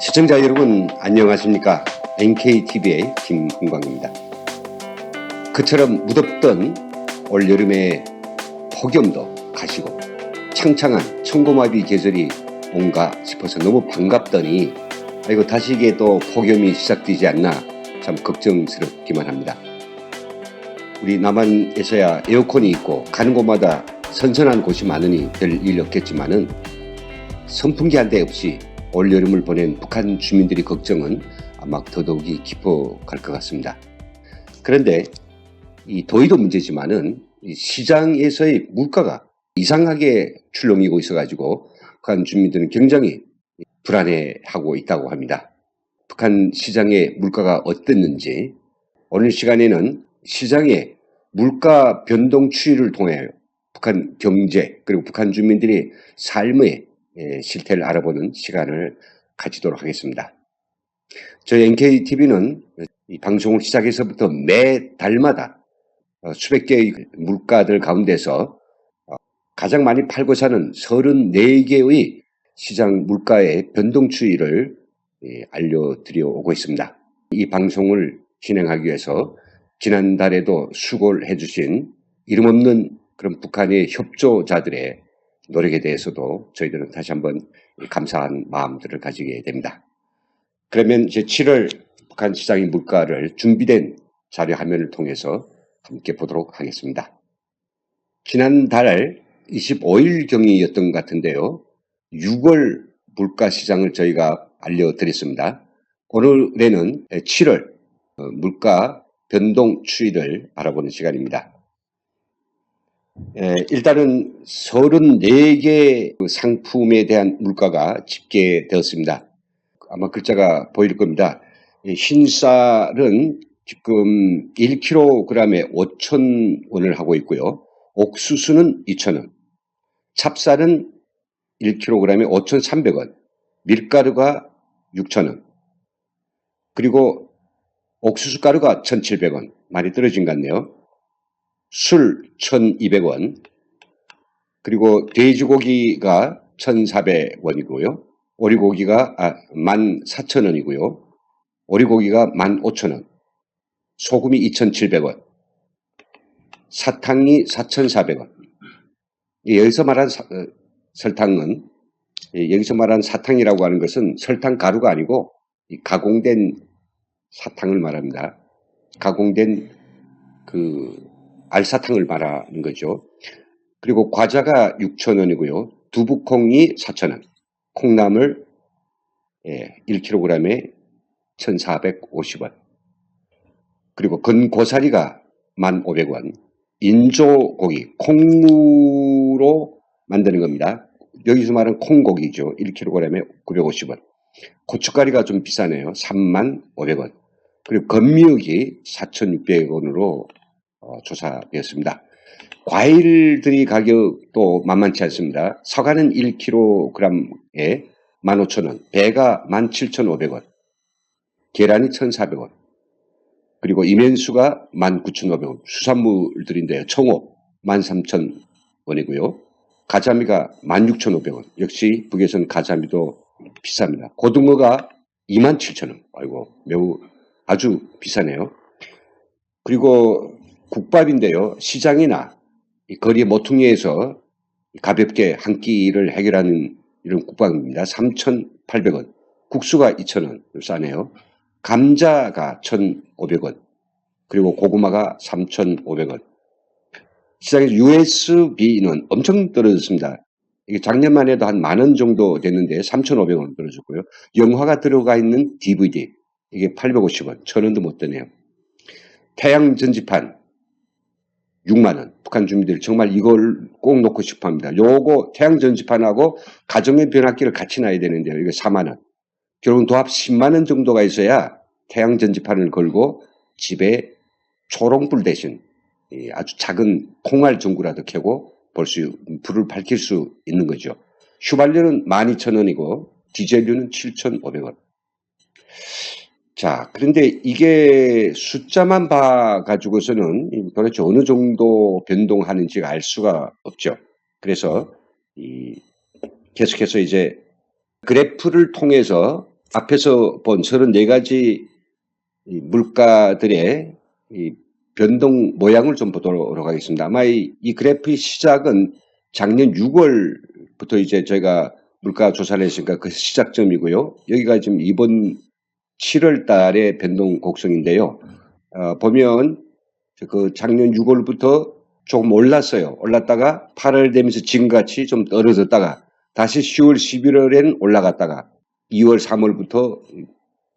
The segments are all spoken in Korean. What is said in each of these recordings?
시청자 여러분 안녕하십니까? NKTV의 김흥광입니다. 그처럼 무덥던 올여름의 폭염도 가시고 창창한 천고마비 계절이 온가 싶어서 너무 반갑더니 아이고 다시 이게 또 폭염이 시작되지 않나 참 걱정스럽기만 합니다. 우리 남한에서야 에어컨이 있고 가는 곳마다 선선한 곳이 많으니 별 일 없겠지만은 선풍기 한 대 없이 올여름을 보낸 북한 주민들의 걱정은 아마 더더욱이 깊어갈 것 같습니다. 그런데 이 더위도 문제지만은 이 시장에서의 물가가 이상하게 출렁이고 있어가지고 북한 주민들은 굉장히 불안해하고 있다고 합니다. 북한 시장의 물가가 어땠는지 오늘 시간에는 시장의 물가 변동 추이를 통해 북한 경제 그리고 북한 주민들의 삶의 실태를 알아보는 시간을 가지도록 하겠습니다. 저희 NKTV는 이 방송을 시작해서부터 매 달마다 수백 개의 물가들 가운데서 가장 많이 팔고 사는 34개의 시장 물가의 변동 추이를 알려드려 오고 있습니다. 이 방송을 진행하기 위해서 지난달에도 수고를 해주신 이름 없는 그런 북한의 협조자들의 노력에 대해서도 저희들은 다시 한번 감사한 마음들을 가지게 됩니다. 그러면 이제 7월 북한 시장의 물가를 준비된 자료 화면을 통해서 함께 보도록 하겠습니다. 지난달 25일경이었던 것 같은데요. 6월 물가 시장을 저희가 알려드렸습니다. 오늘에는 7월 물가 변동 추이를 알아보는 시간입니다. 일단은 34개 상품에 대한 물가가 집계되었습니다. 아마 글자가 보일 겁니다. 흰쌀은 지금 1kg에 5,000원을 하고 있고요. 옥수수는 2,000원, 찹쌀은 1kg에 5,300원, 밀가루가 6,000원, 그리고 옥수수 가루가 1,700원, 많이 떨어진 것 같네요. 술 1,200원, 그리고 돼지고기가 1,400원이고요. 오리고기가 14,000원이고요. 오리고기가 15,000원, 소금이 2,700원, 사탕이 4,400원. 여기서 말한 설탕은 여기서 말한 사탕이라고 하는 것은 설탕 가루가 아니고 가공된 사탕을 말합니다. 가공된 알사탕을 말하는 거죠. 그리고 과자가 6,000원이고요. 두부콩이 4,000원, 콩나물 1kg에 1,450원, 그리고 건고사리가 1,500원, 인조고기, 콩무로 만드는 겁니다. 여기서 말하는 콩고기죠. 1kg에 950원, 고춧가루가 좀 비싸네요. 35,500원, 그리고 건미역이 4,600원으로 조사되었습니다. 과일들이 가격도 만만치 않습니다. 사과는 1kg에 15,000원, 배가 17,500원, 계란이 1,400원, 그리고 이면수가 19,500원, 수산물들인데요. 청어 13,000원이고요. 가자미가 16,500원, 역시 북에서는 가자미도 비쌉니다. 고등어가 27,000원, 아이고 매우 아주 비싸네요. 그리고 국밥인데요. 시장이나 거리 모퉁이에서 가볍게 한 끼를 해결하는 이런 국밥입니다. 3,800원, 국수가 2,000원, 싸네요. 감자가 1,500원, 그리고 고구마가 3,500원. 시장에서 USB는 엄청 떨어졌습니다. 이게 작년만 해도 한 10,000원 정도 됐는데 3,500원 떨어졌고요. 영화가 들어가 있는 DVD, 이게 850원, 1,000원도 못 되네요. 태양 전지판 6만원. 북한 주민들 정말 이걸 꼭 놓고 싶어 합니다. 요거 태양 전지판하고 가정의 변압기를 같이 놔야 되는데요. 이거 4만원. 결국은 도합 10만원 정도가 있어야 태양 전지판을 걸고 집에 초롱불 대신 아주 작은 콩알 전구라도 켜고 불을 밝힐 수 있는 거죠. 휘발유는 12,000원이고 디젤유는 7,500원. 자, 그런데 이게 숫자만 봐가지고서는 도대체 어느 정도 변동하는지 알 수가 없죠. 그래서 계속해서 이제 그래프를 통해서 앞에서 본 34가지 물가들의 이 변동 모양을 좀 보도록 하겠습니다. 아마 이 그래프의 시작은 작년 6월부터 이제 저희가 물가 조사를 했으니까 그 시작점이고요. 여기가 지금 이번 7월 달의 변동 곡선인데요. 보면 그 작년 6월부터 조금 올랐어요. 올랐다가 8월 되면서 지금같이 좀 떨어졌다가 다시 10월, 11월에는 올라갔다가 2월, 3월부터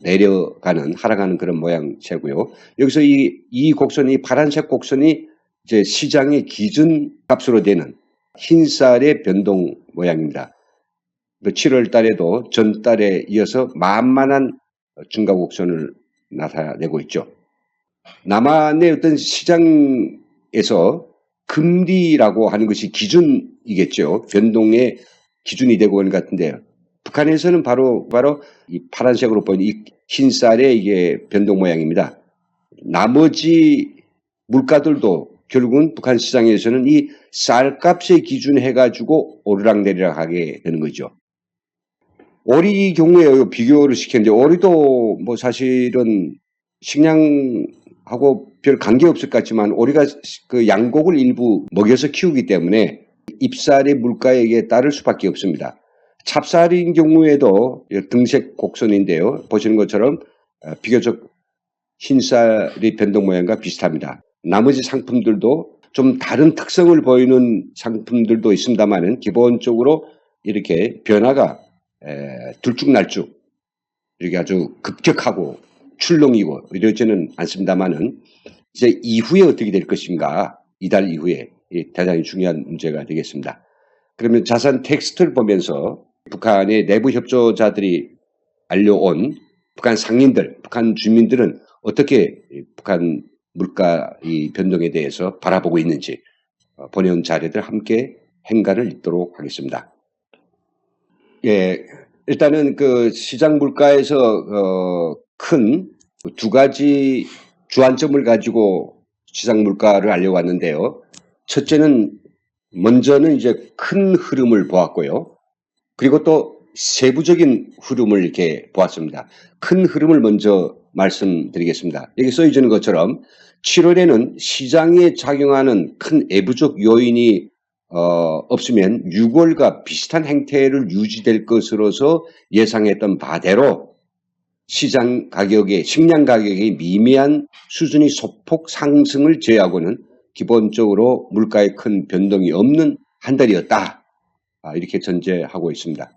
내려가는, 하락하는 그런 모양새고요. 여기서 이 곡선이, 파란색 곡선이 이제 시장의 기준 값으로 되는 흰쌀의 변동 모양입니다. 7월 달에도 전 달에 이어서 만만한 증가 곡선을 나타내고 있죠. 남한의 어떤 시장에서 금리라고 하는 것이 기준이겠죠. 변동의 기준이 되고 있는 것 같은데요. 북한에서는 바로 이 파란색으로 보이는 이 흰쌀의 이게 변동 모양입니다. 나머지 물가들도 결국은 북한 시장에서는 이 쌀값의 기준 해가지고 오르락내리락 하게 되는 거죠. 오리 경우에 비교를 시켰는데 오리도 뭐 사실은 식량하고 별 관계 없을 것 같지만 오리가 그 양곡을 일부 먹여서 키우기 때문에 잎쌀의 물가에 따를 수밖에 없습니다. 찹쌀인 경우에도 등색 곡선인데요. 보시는 것처럼 비교적 흰쌀의 변동 모양과 비슷합니다. 나머지 상품들도 좀 다른 특성을 보이는 상품들도 있습니다만은 기본적으로 이렇게 변화가 들쭉날쭉 이렇게 아주 급격하고 출렁이고 이러지는 않습니다만은 이제 이후에 어떻게 될 것인가, 이달 이후에 대단히 중요한 문제가 되겠습니다. 그러면 자세한 텍스트를 보면서 북한의 내부 협조자들이 알려온 북한 상인들, 북한 주민들은 어떻게 북한 물가 이 변동에 대해서 바라보고 있는지 보내온 자료들 함께 행간을 읽도록 하겠습니다. 예, 일단은 그 시장 물가에서 큰 두 가지 주안점을 가지고 시장 물가를 알려왔는데요. 첫째는 먼저는 이제 큰 흐름을 보았고요. 그리고 또 세부적인 흐름을 이렇게 보았습니다. 큰 흐름을 먼저 말씀드리겠습니다. 여기 써있는 것처럼 7월에는 시장에 작용하는 큰 내부적 요인이 없으면 6월과 비슷한 행태를 유지될 것으로서 예상했던 바대로 시장 가격의, 식량 가격의 미미한 수준의 소폭 상승을 제외하고는 기본적으로 물가에 큰 변동이 없는 한 달이었다. 이렇게 전제하고 있습니다.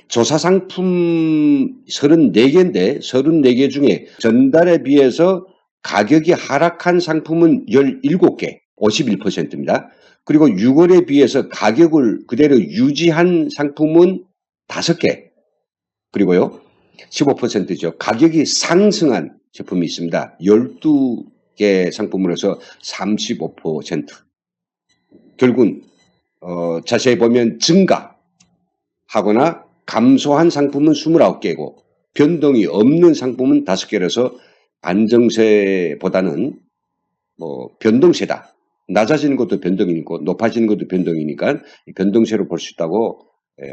조사 상품 34개인데 34개 중에 전달에 비해서 가격이 하락한 상품은 17개, 51%입니다. 그리고 6월에 비해서 가격을 그대로 유지한 상품은 5개, 그리고요 15%죠. 가격이 상승한 제품이 있습니다. 12개 상품으로서 35%. 결국은 자세히 보면 증가하거나 감소한 상품은 29개고 변동이 없는 상품은 5개라서 안정세보다는 변동세다. 낮아지는 것도 변동이고 높아지는 것도 변동이니까 변동세로 볼 수 있다고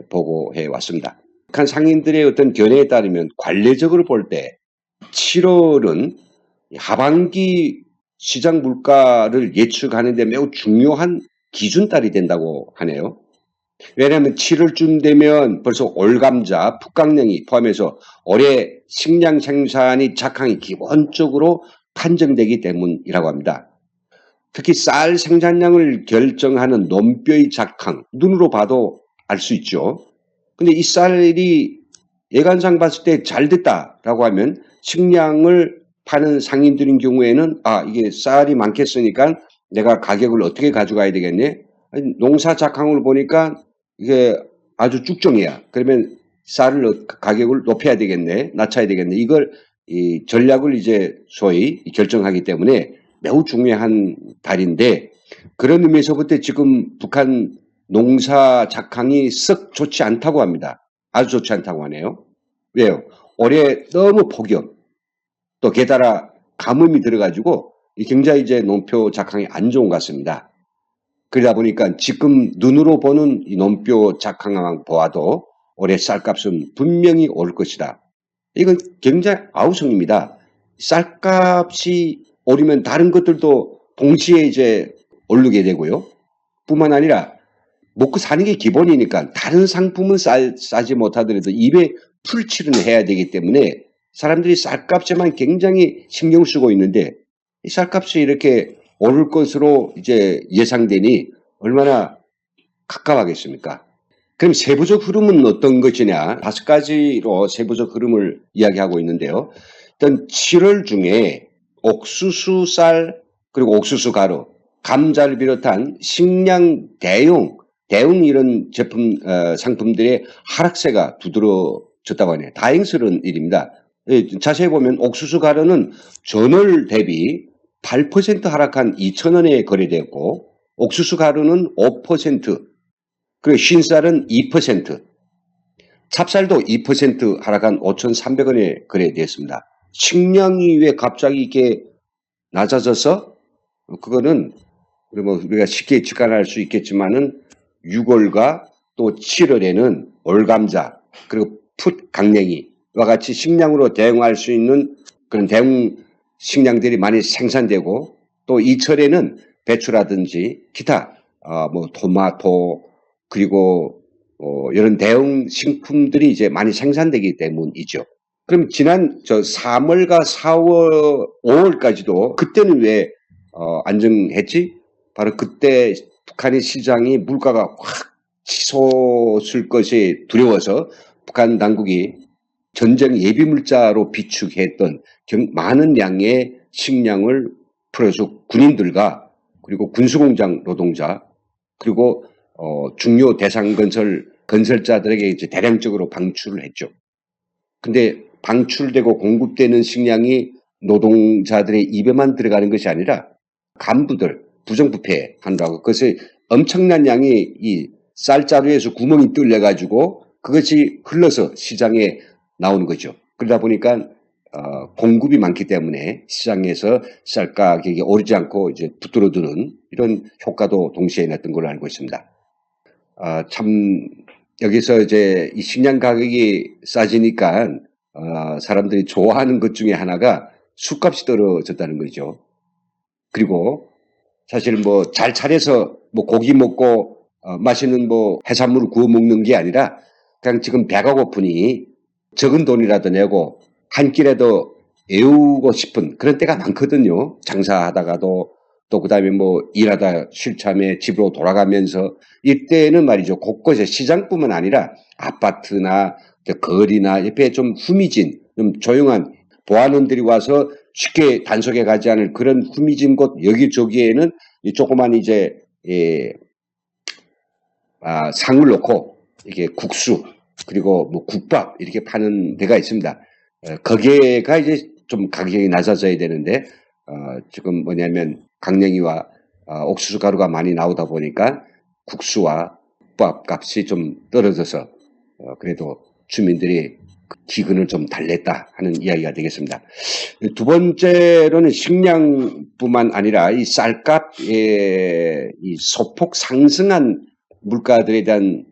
보고해 왔습니다. 북한 상인들의 어떤 견해에 따르면 관례적으로 볼 때 7월은 하반기 시장 물가를 예측하는 데 매우 중요한 기준달이 된다고 하네요. 왜냐하면 7월쯤 되면 벌써 올감자, 북강냉이 포함해서 올해 식량 생산이 작황이 기본적으로 판정되기 때문이라고 합니다. 특히 쌀 생산량을 결정하는 논뼈의 작황, 눈으로 봐도 알 수 있죠. 근데 이 쌀이 예관상 봤을 때 잘 됐다라고 하면 식량을 파는 상인들인 경우에는 이게 쌀이 많겠으니까 내가 가격을 어떻게 가져가야 되겠네. 농사 작황을 보니까 이게 아주 쭉정이야. 그러면 쌀을 가격을 높여야 되겠네, 낮춰야 되겠네. 이걸 이 전략을 이제 소위 결정하기 때문에 매우 중요한 달인데 그런 의미에서부터 지금 북한 농사 작황이 썩 좋지 않다고 합니다. 아주 좋지 않다고 하네요. 왜요? 올해 너무 폭염, 또 게다가 가뭄이 들어가지고 굉장히 이제 농표 작황이 안 좋은 것 같습니다. 그러다 보니까 지금 눈으로 보는 이 논뼈 작황만 보아도 올해 쌀값은 분명히 오를 것이다. 이건 굉장히 아우성입니다. 쌀값이 오르면 다른 것들도 동시에 이제 오르게 되고요. 뿐만 아니라 먹고 사는 게 기본이니까 다른 상품은 싸지 못하더라도 입에 풀칠은 해야 되기 때문에 사람들이 쌀값에만 굉장히 신경 쓰고 있는데 이 쌀값이 이렇게 오를 것으로 이제 예상되니 얼마나 갑갑하겠습니까? 그럼 세부적 흐름은 어떤 것이냐? 5가지로 세부적 흐름을 이야기하고 있는데요. 일단 7월 중에 옥수수 쌀 그리고 옥수수 가루, 감자를 비롯한 식량 대용 이런 제품 상품들의 하락세가 두드러졌다고 하네요. 다행스러운 일입니다. 자세히 보면 옥수수 가루는 전월 대비 8% 하락한 2,000원에 거래되었고 옥수수 가루는 5%, 그리고 쉰쌀은 2%, 찹쌀도 2% 하락한 5,300원에 거래되었습니다. 식량이 왜 갑자기 이렇게 낮아져서 그거는 우리가 쉽게 직관할 수 있겠지만은 6월과 또 7월에는 올감자 그리고 풋 강냉이와 같이 식량으로 대응할 수 있는 그런 대응 식량들이 많이 생산되고 또 이철에는 배추라든지 기타 뭐 토마토 그리고 이런 대응 식품들이 이제 많이 생산되기 때문이죠. 그럼 지난 3월과 4월, 5월까지도 그때는 왜 안정했지? 바로 그때 북한의 시장이 물가가 확 치솟을 것이 두려워서 북한 당국이 전쟁 예비물자로 비축했던 많은 양의 식량을 풀어서 군인들과 그리고 군수공장 노동자 그리고 중요 대상 건설자들에게 이제 대량적으로 방출을 했죠. 근데 방출되고 공급되는 식량이 노동자들의 입에만 들어가는 것이 아니라 간부들 부정부패 한다고 그것이 엄청난 양이 이 쌀자루에서 구멍이 뚫려가지고 그것이 흘러서 시장에 나오는 거죠. 그러다 보니까 공급이 많기 때문에 시장에서 쌀 가격이 오르지 않고 이제 붙들어두는 이런 효과도 동시에 났던 걸로 알고 있습니다. 참 여기서 이제 이 식량 가격이 싸지니까 사람들이 좋아하는 것 중에 하나가 술값이 떨어졌다는 거죠. 그리고 사실 뭐 잘 차려서 뭐 고기 먹고 맛있는 뭐 해산물을 구워 먹는 게 아니라 그냥 지금 배가 고프니 적은 돈이라도 내고 한 끼라도 애우고 싶은 그런 때가 많거든요. 장사하다가도 또 그다음에 뭐 일하다 쉴 참에 집으로 돌아가면서 이때는 말이죠. 곳곳에 시장뿐만 아니라 아파트나 거리나 옆에 좀 후미진 좀 조용한 보안원들이 와서 쉽게 단속해 가지 않을 그런 후미진 곳 여기저기에는 이 조그만 이제 상을 놓고 이게 국수 그리고 뭐 국밥 이렇게 파는 데가 있습니다. 거기가 이제 좀 가격이 낮아져야 되는데 지금 뭐냐면 강냉이와 옥수수 가루가 많이 나오다 보니까 국수와 국밥 값이 좀 떨어져서 그래도 주민들이 기근을 좀 달랬다 하는 이야기가 되겠습니다. 두 번째로는 식량뿐만 아니라 이 쌀값의 이 소폭 상승한 물가들에 대한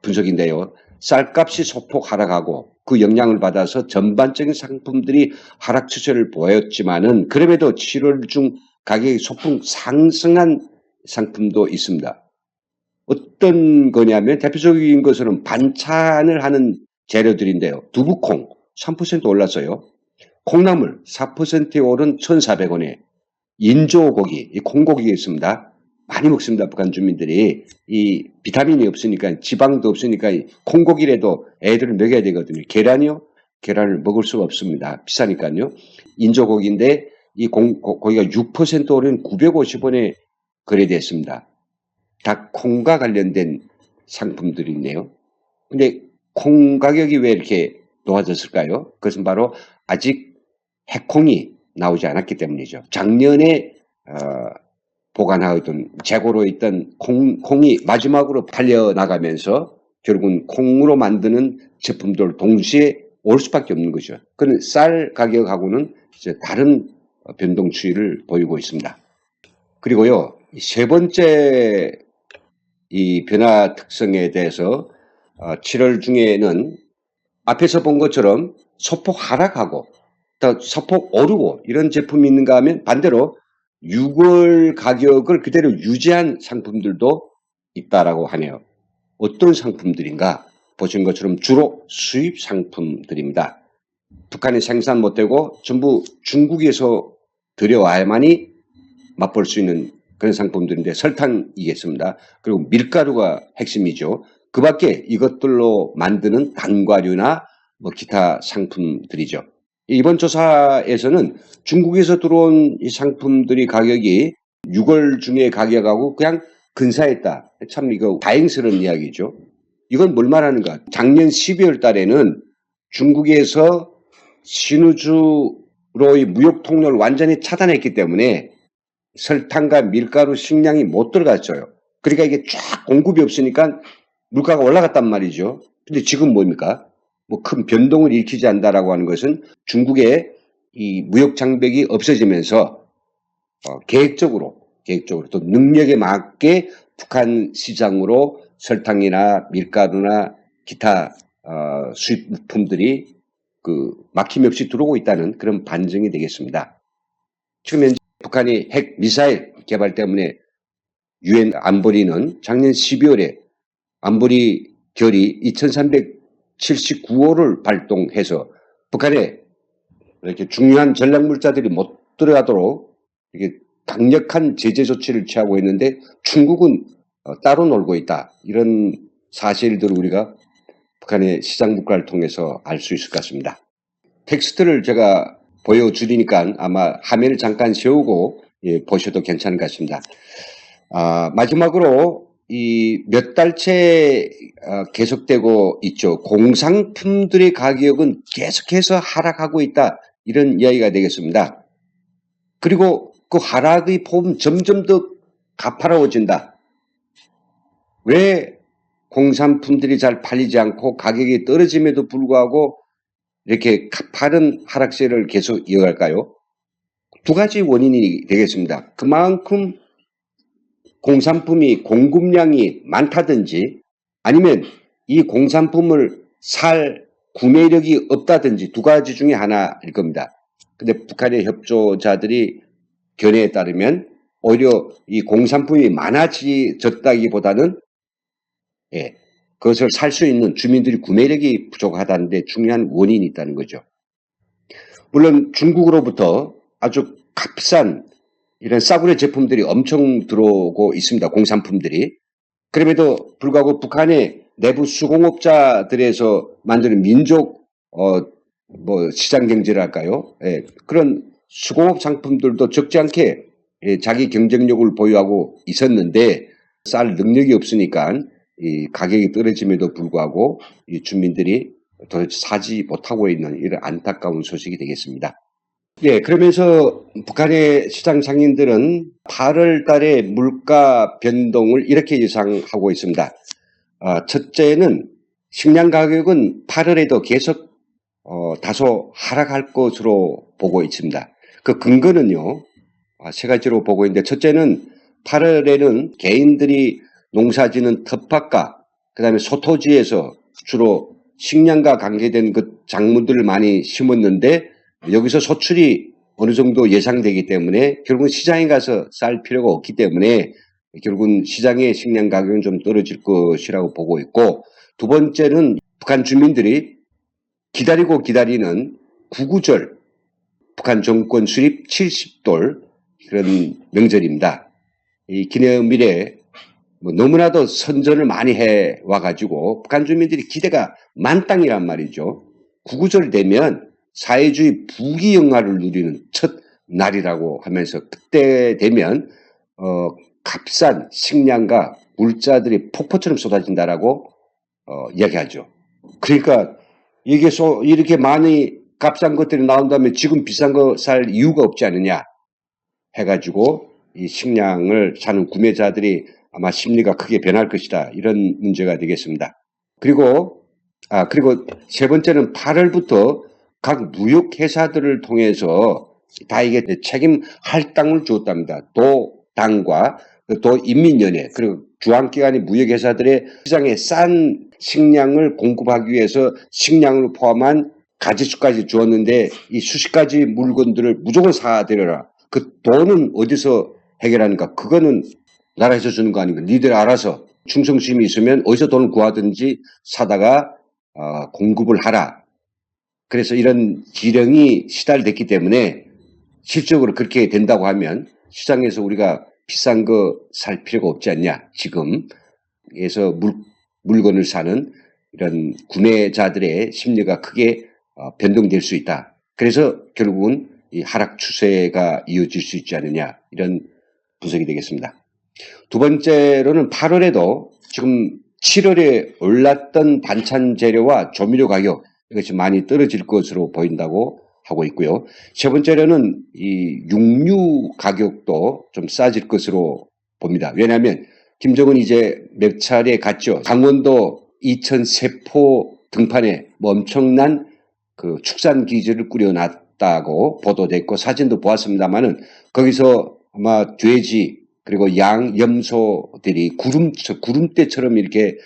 분석인데요. 쌀값이 소폭 하락하고 그 영향을 받아서 전반적인 상품들이 하락 추세를 보였지만은 그럼에도 7월 중 가격이 소폭 상승한 상품도 있습니다. 어떤 거냐면 대표적인 것은 반찬을 하는 재료들인데요. 두부콩 3% 올랐어요. 콩나물 4% 오른 1,400원에 인조고기, 이 콩고기가 있습니다. 많이 먹습니다. 북한 주민들이. 이 비타민이 없으니까 지방도 없으니까 콩고기라도 애들을 먹여야 되거든요. 계란이요? 계란을 먹을 수가 없습니다. 비싸니까요. 인조고기인데 이 고기가 6% 오른 950원에 거래됐습니다. 다 콩과 관련된 상품들이 있네요. 근데 콩 가격이 왜 이렇게 높아졌을까요? 그것은 바로 아직 해콩이 나오지 않았기 때문이죠. 작년에 보관하던 재고로 있던 콩이 마지막으로 팔려나가면서 결국은 콩으로 만드는 제품들 동시에 올 수밖에 없는 거죠. 그는 쌀 가격하고는 이제 다른 변동 추이를 보이고 있습니다. 그리고요, 세 번째 이 변화 특성에 대해서 7월 중에는 앞에서 본 것처럼 소폭 하락하고 또 소폭 오르고 이런 제품이 있는가 하면 반대로 6월 가격을 그대로 유지한 상품들도 있다라고 하네요. 어떤 상품들인가? 보신 것처럼 주로 수입 상품들입니다. 북한이 생산 못되고 전부 중국에서 들여와야만이 맛볼 수 있는 그런 상품들인데 설탕이겠습니다. 그리고 밀가루가 핵심이죠. 그 밖에 이것들로 만드는 단과류나 뭐 기타 상품들이죠. 이번 조사에서는 중국에서 들어온 이 상품들이 가격이 6월 중에 가격하고 그냥 근사했다. 참 이거 다행스러운 이야기죠. 이건 뭘 말하는가? 작년 12월 달에는 중국에서 신우주로의 무역 통로를 완전히 차단했기 때문에 설탕과 밀가루 식량이 못 들어갔어요. 그러니까 이게 쫙 공급이 없으니까 물가가 올라갔단 말이죠. 근데 지금 뭡니까? 뭐 큰 변동을 일으키지 않는다라고 하는 것은 중국의 이 무역 장벽이 없어지면서 계획적으로 또 능력에 맞게 북한 시장으로 설탕이나 밀가루나 기타 수입품들이 그 막힘없이 들어오고 있다는 그런 반증이 되겠습니다. 지금 현재 북한이 핵 미사일 개발 때문에 유엔 안보리는 작년 12월에 안보리 결의 2379호를 발동해서 북한에 이렇게 중요한 전략물자들이 못 들어가도록 이렇게 강력한 제재 조치를 취하고 있는데 중국은 따로 놀고 있다. 이런 사실들을 우리가 북한의 시장 물가를 통해서 알 수 있을 것 같습니다. 텍스트를 제가 보여드리니까 아마 화면을 잠깐 세우고 보셔도 괜찮을 것 같습니다. 마지막으로 이 몇 달째 계속되고 있죠. 공산품들의 가격은 계속해서 하락하고 있다. 이런 이야기가 되겠습니다. 그리고 그 하락의 폭은 점점 더 가파라워진다. 왜 공산품들이 잘 팔리지 않고 가격이 떨어짐에도 불구하고 이렇게 가파른 하락세를 계속 이어갈까요? 두 가지 원인이 되겠습니다. 그만큼 공산품이 공급량이 많다든지 아니면 이 공산품을 살 구매력이 없다든지 두 가지 중에 하나일 겁니다. 근데 북한의 협조자들이 견해에 따르면 오히려 이 공산품이 많아졌다기보다는 그것을 살 수 있는 주민들이 구매력이 부족하다는데 중요한 원인이 있다는 거죠. 물론 중국으로부터 아주 값싼 이런 싸구려 제품들이 엄청 들어오고 있습니다. 공산품들이. 그럼에도 불구하고 북한의 내부 수공업자들에서 만드는 민족 시장 경제를 할까요? 그런 수공업 상품들도 적지 않게 자기 경쟁력을 보유하고 있었는데 쌀 능력이 없으니까 이 가격이 떨어짐에도 불구하고 이 주민들이 도대체 사지 못하고 있는 이런 안타까운 소식이 되겠습니다. 그러면서 북한의 시장 상인들은 8월 달에 물가 변동을 이렇게 예상하고 있습니다. 첫째는 식량 가격은 8월에도 계속 다소 하락할 것으로 보고 있습니다. 그 근거는요, 세 가지로 보고 있는데 첫째는 8월에는 개인들이 농사지는 텃밭과 그다음에 소토지에서 주로 식량과 관계된 그 작물들을 많이 심었는데 여기서 소출이 어느 정도 예상되기 때문에 결국은 시장에 가서 쌀 필요가 없기 때문에 결국은 시장의 식량 가격은 좀 떨어질 것이라고 보고 있고, 두 번째는 북한 주민들이 기다리고 기다리는 구구절, 북한 정권 수립 70돌 그런 명절입니다. 이 기념일에 너무나도 선전을 많이 해와가지고 북한 주민들이 기대가 만땅이란 말이죠. 구구절 되면 사회주의 부귀영화를 누리는 첫 날이라고 하면서 그때 되면 값싼 식량과 물자들이 폭포처럼 쏟아진다라고 이야기하죠. 그러니까 이게 이렇게 많이 값싼 것들이 나온다면 지금 비싼 거 살 이유가 없지 않느냐 해가지고 이 식량을 사는 구매자들이 아마 심리가 크게 변할 것이다. 이런 문제가 되겠습니다. 그리고 세 번째는 8월부터 각 무역회사들을 통해서 다 이게 책임 할당을 주었답니다. 도당과 도인민연회 그리고 주한기관의 무역회사들의 시장에 싼 식량을 공급하기 위해서 식량을 포함한 가지수까지 주었는데 이 수십 가지 물건들을 무조건 사들여라. 그 돈은 어디서 해결하는가? 그거는 나라에서 주는 거 아닌가? 니들 알아서 충성심이 있으면 어디서 돈을 구하든지 사다가 공급을 하라. 그래서 이런 지령이 시달됐기 때문에 실적으로 그렇게 된다고 하면 시장에서 우리가 비싼 거 살 필요가 없지 않냐. 지금에서 물건을 사는 이런 구매자들의 심리가 크게 변동될 수 있다. 그래서 결국은 이 하락 추세가 이어질 수 있지 않느냐. 이런 분석이 되겠습니다. 두 번째로는 8월에도 지금 7월에 올랐던 반찬 재료와 조미료 가격 이것이 많이 떨어질 것으로 보인다고 하고 있고요. 세 번째로는 이 육류 가격도 좀 싸질 것으로 봅니다. 왜냐하면 김정은이 이제 몇 차례 갔죠. 강원도 이천 세포 등판에 뭐 엄청난 그 축산 기지를 꾸려놨다고 보도됐고 사진도 보았습니다만은 거기서 아마 돼지 그리고 양, 염소들이 구름대처럼 이렇게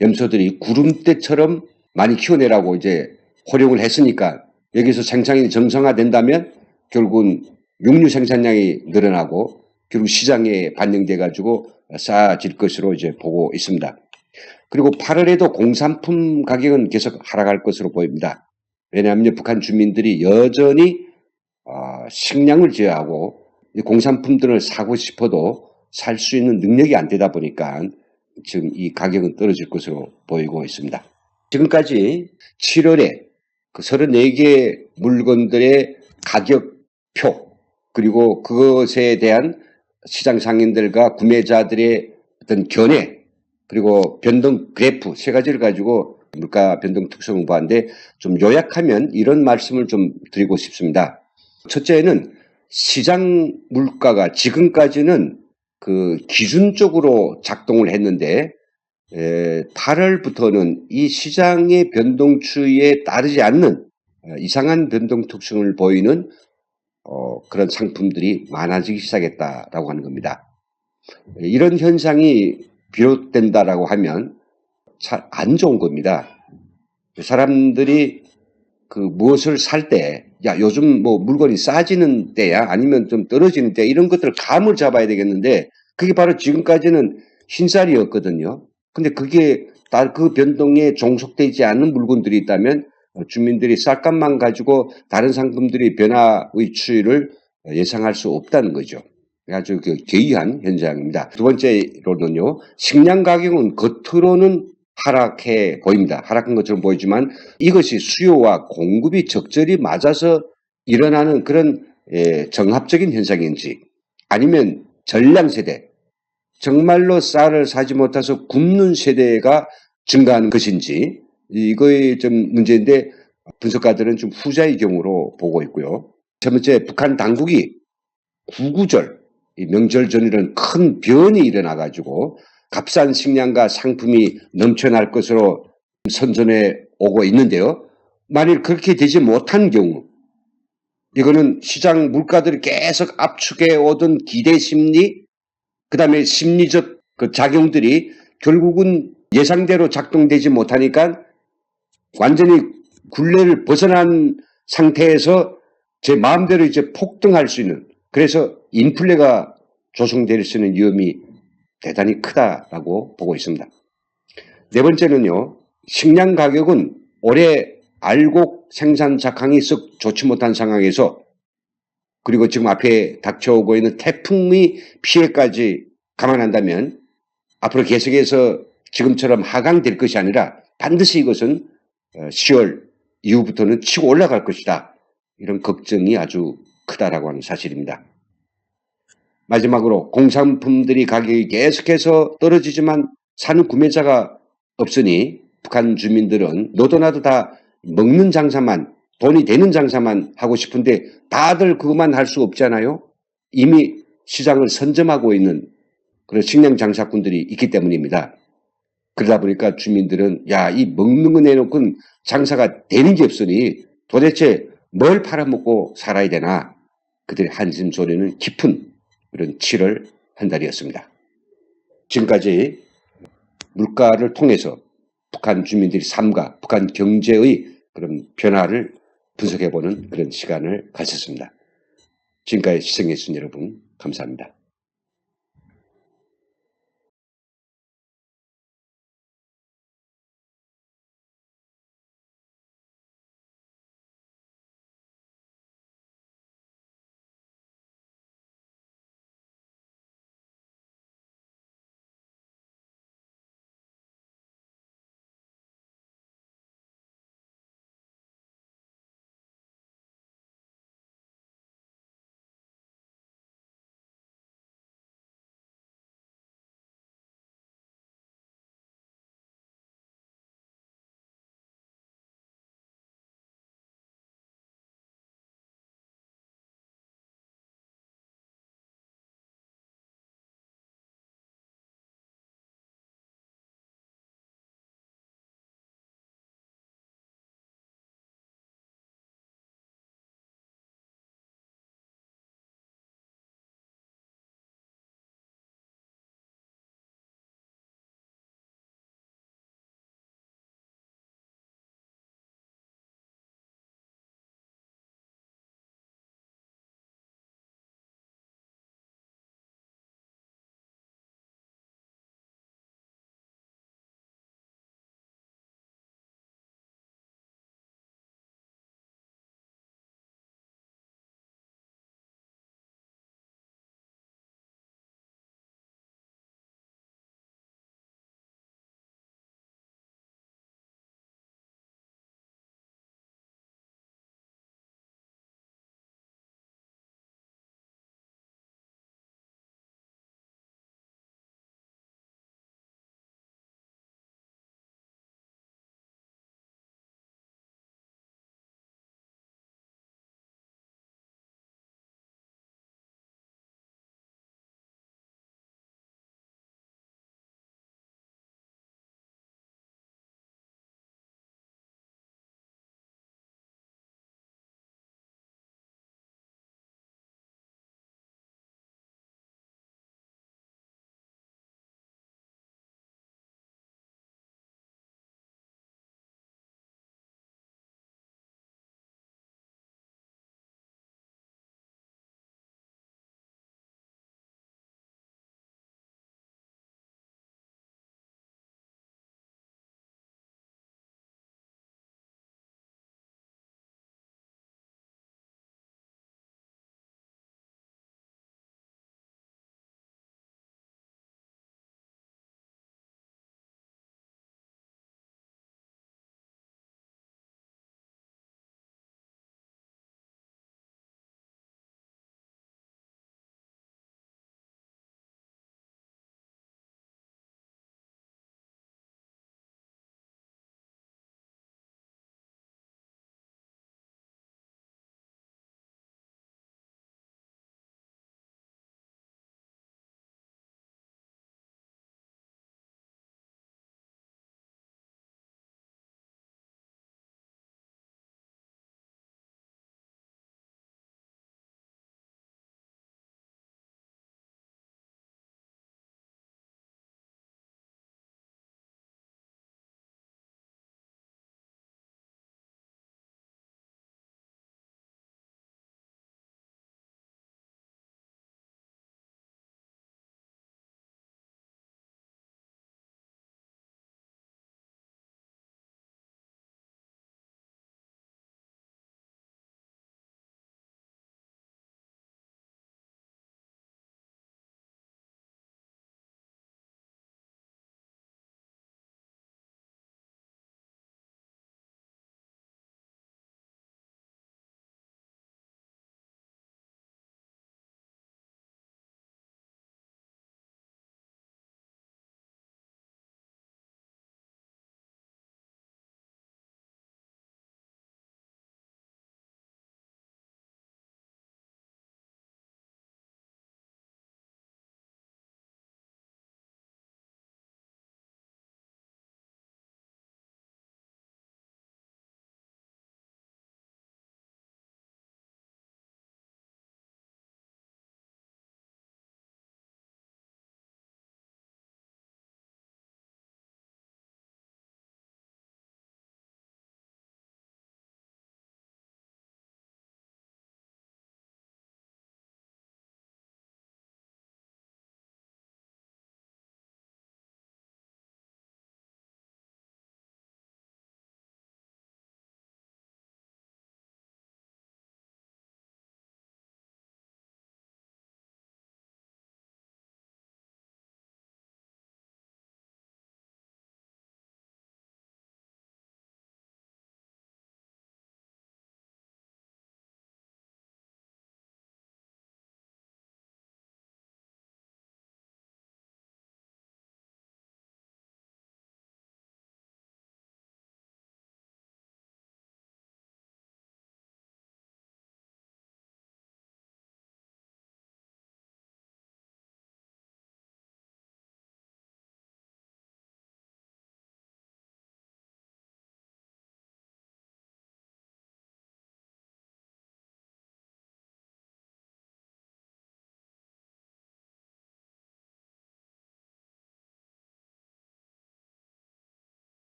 염소들이 구름대처럼 많이 키워내라고 이제 호령을 했으니까 여기서 생산이 정상화된다면 결국은 육류 생산량이 늘어나고 결국 시장에 반영돼 가지고 싸질 것으로 이제 보고 있습니다. 그리고 8월에도 공산품 가격은 계속 하락할 것으로 보입니다. 왜냐하면 북한 주민들이 여전히 식량을 제어하고 공산품들을 사고 싶어도 살 수 있는 능력이 안 되다 보니까 지금 이 가격은 떨어질 것으로 보이고 있습니다. 지금까지 7월에 그 34개 물건들의 가격표 그리고 그것에 대한 시장 상인들과 구매자들의 어떤 견해 그리고 변동 그래프 세 가지를 가지고 물가 변동 특성을 보았는데 좀 요약하면 이런 말씀을 좀 드리고 싶습니다. 첫째는 시장 물가가 지금까지는 그 기준적으로 작동을 했는데 8월부터는 이 시장의 변동추이에 따르지 않는 이상한 변동 특성을 보이는 그런 상품들이 많아지기 시작했다라고 하는 겁니다. 이런 현상이 비롯된다라고 하면 잘 안 좋은 겁니다. 사람들이 그 무엇을 살 때, 야, 요즘 뭐 물건이 싸지는 때야, 아니면 좀 떨어지는 때, 이런 것들을 감을 잡아야 되겠는데, 그게 바로 지금까지는 흰쌀이었거든요. 근데 그게 그 변동에 종속되지 않는 물건들이 있다면, 주민들이 쌀값만 가지고 다른 상품들이 변화의 추이를 예상할 수 없다는 거죠. 아주 그 괴이한 현상입니다. 두 번째로는요, 식량 가격은 겉으로는 하락해 보입니다. 하락한 것처럼 보이지만 이것이 수요와 공급이 적절히 맞아서 일어나는 그런 정합적인 현상인지 아니면 전량 세대, 정말로 쌀을 사지 못해서 굶는 세대가 증가하는 것인지 이거의 좀 문제인데 분석가들은 좀 후자의 경우로 보고 있고요. 첫 번째, 북한 당국이 구구절, 명절 전일은 큰 변이 일어나가지고 값싼 식량과 상품이 넘쳐날 것으로 선전해 오고 있는데요. 만일 그렇게 되지 못한 경우 이거는 시장 물가들이 계속 압축해 오던 기대 심리 그 다음에 심리적 그 작용들이 결국은 예상대로 작동되지 못하니까 완전히 굴레를 벗어난 상태에서 제 마음대로 이제 폭등할 수 있는 그래서 인플레가 조성될 수 있는 위험이 대단히 크다라고 보고 있습니다. 네 번째는요. 식량 가격은 올해 알곡 생산 작황이 썩 좋지 못한 상황에서 그리고 지금 앞에 닥쳐오고 있는 태풍의 피해까지 감안한다면 앞으로 계속해서 지금처럼 하강될 것이 아니라 반드시 이것은 10월 이후부터는 치고 올라갈 것이다. 이런 걱정이 아주 크다라고 하는 사실입니다. 마지막으로 공산품들이 가격이 계속해서 떨어지지만 사는 구매자가 없으니 북한 주민들은 너도 나도 다 먹는 장사만 돈이 되는 장사만 하고 싶은데 다들 그것만 할 수 없잖아요. 이미 시장을 선점하고 있는 그런 식량 장사꾼들이 있기 때문입니다. 그러다 보니까 주민들은 야, 이 먹는 거 내놓고는 장사가 되는 게 없으니 도대체 뭘 팔아먹고 살아야 되나 그들의 한숨 소리는 깊은 그런 7월 한 달이었습니다. 지금까지 물가를 통해서 북한 주민들의 삶과 북한 경제의 그런 변화를 분석해보는 그런 시간을 가졌습니다. 지금까지 시청해주신 여러분 감사합니다.